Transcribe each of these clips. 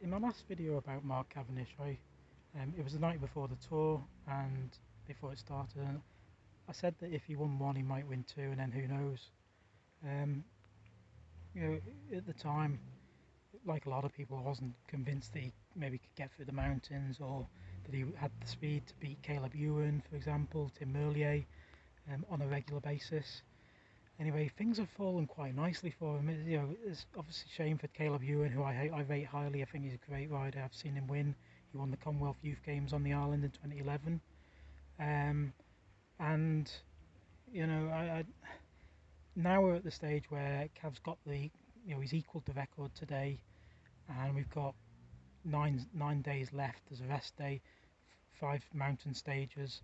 In my last video about Mark Cavendish, it was the night before the tour and before it started, and I said that if he won one, he might win two, and then who knows? Um, you know, at the time, like a lot of people, I wasn't convinced that he maybe could get through the mountains or that he had the speed to beat Caleb Ewan, for example, Tim Merlier, on a regular basis. Anyway, things have fallen quite nicely for him. It's obviously a shame for Caleb Ewan, who I rate highly. I think he's a great rider. I've seen him win. He won the Commonwealth Youth Games on the island in 2011. Um, and now we're at the stage where Cav's got he's equalled the record today, and we've got nine days left as a rest day, five mountain stages,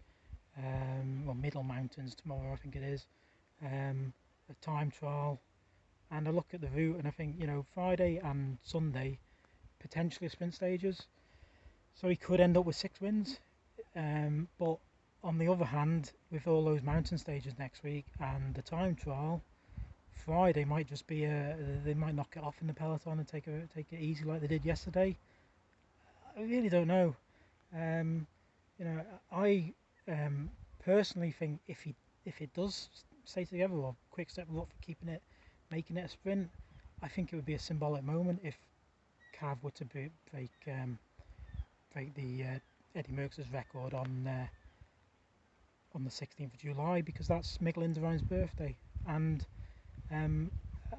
middle mountains tomorrow I think it is, a time trial, and I look at the route and I think, Friday and Sunday potentially sprint stages, so he could end up with 6 wins. But on the other hand, with all those mountain stages next week and the time trial, Friday might just be they might knock it off in the peloton and take it easy like they did yesterday. I really don't know. Um, I personally think if it does stay together, or quick step up for making it a sprint, I think it would be a symbolic moment if Cav were to break the Eddy Merckx's record on the 16th of July, because that's Miguel Indurain's birthday, and um,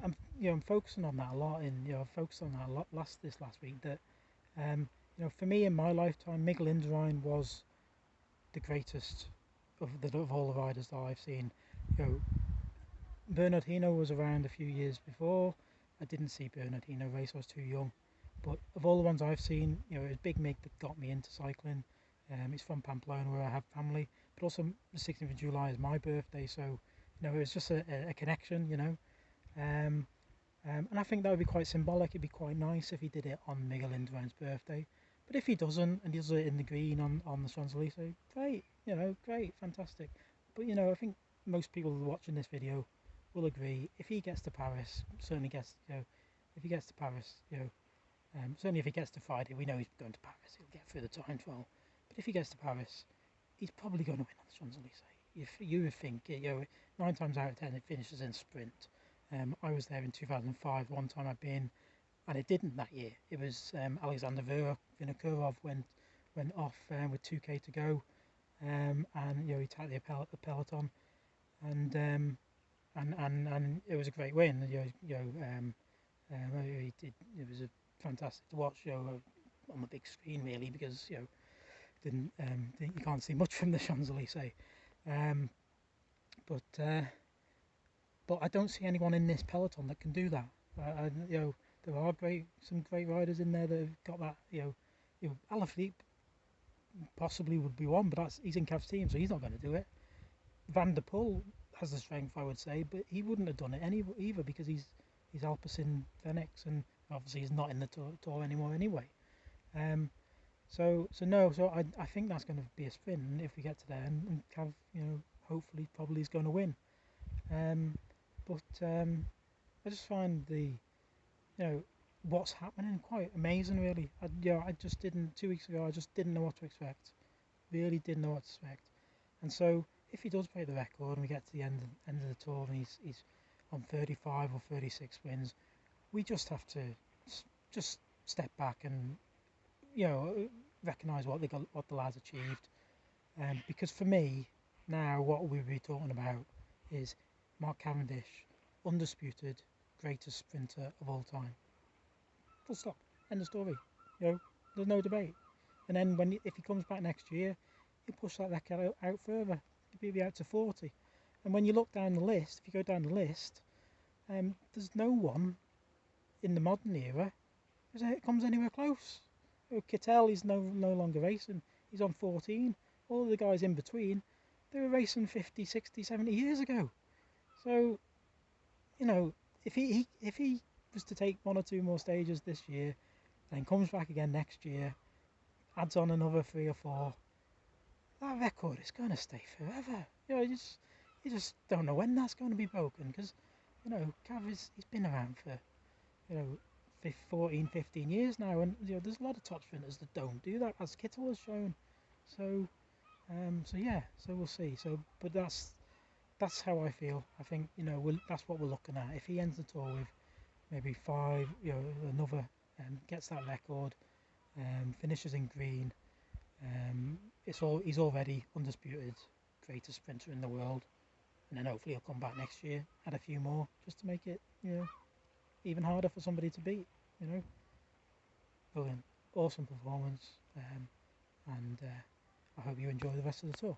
I'm focusing on that a lot. I've focused on that a lot this last week. That for me in my lifetime, Miguel Indurain was the greatest of all the riders that I've seen. Bernardino was around a few years before. I didn't see Bernardino race, I was too young. But of all the ones I've seen, it was Big Mig that got me into cycling. He's from Pamplona, where I have family, but also the 16th of July is my birthday, so it was just a connection, and I think that would be quite symbolic. It'd be quite nice if he did it on Miguel Indurain's birthday. But if he doesn't, and he does it in the green on the Champs-Élysées, great, great, fantastic. But I think most people watching this video will agree, if he gets to Paris, certainly gets, if he gets to Paris, certainly if he gets to Friday, we know he's going to Paris, he'll get through the time trial. But if he gets to Paris, he's probably going to win on the Champs-Élysées. If you would think, 9 times out of 10 it finishes in sprint. I was there in 2005, one time I've been, and it didn't that year. It was Alexander Vinokurov went off with 2k to go, and he tagged the peloton, and it was a great win. It was a fantastic to watch, on the big screen really, because you can't see much from the Champs-Élysées, um, but I don't see anyone in this peloton that can do that. There are some great riders in there that have got that. Alaphilippe possibly would be one, but he's in Cav's team, so he's not going to do it. Van der Poel has the strength, I would say, but he wouldn't have done it either, because he's Alpecin Phoenix, and obviously he's not in the tour anymore anyway. So I think that's going to be a sprint if we get to there, and Cav, hopefully probably is going to win. But I just find what's happening quite amazing, really. I just didn't 2 weeks ago. I just didn't know what to expect. Really didn't know what to expect. And so if he does break the record and we get to the end of the tour and he's on 35 or 36 wins, we just have to just step back and recognise what the lads achieved. Because for me now, what we'll be talking about is Mark Cavendish, undisputed greatest sprinter of all time. Full stop. End of story. There's no debate. And then if he comes back next year, he'll push that record out further. He'll be out to 40. And when you look down the list, if you go down the list, there's no one in the modern era that comes anywhere close. Kittel is no longer racing. He's on 14. All of the guys in between, they were racing 50, 60, 70 years ago. So, if he was to take one or two more stages this year, then comes back again next year, adds on another 3 or 4, that record is going to stay forever. You just don't know when that's going to be broken, because Cav he's been around for 14, 15 years now, and there's a lot of top sprinters that don't do that, as Kittel has shown. So, yeah, so we'll see. So, but that's how I feel. I think that's what we're looking at. If he ends the tour with maybe 5, another, gets that record, finishes in green, he's already undisputed greatest sprinter in the world, and then hopefully he'll come back next year, add a few more, just to make it even harder for somebody to beat. Brilliant, awesome performance, and I hope you enjoy the rest of the tour.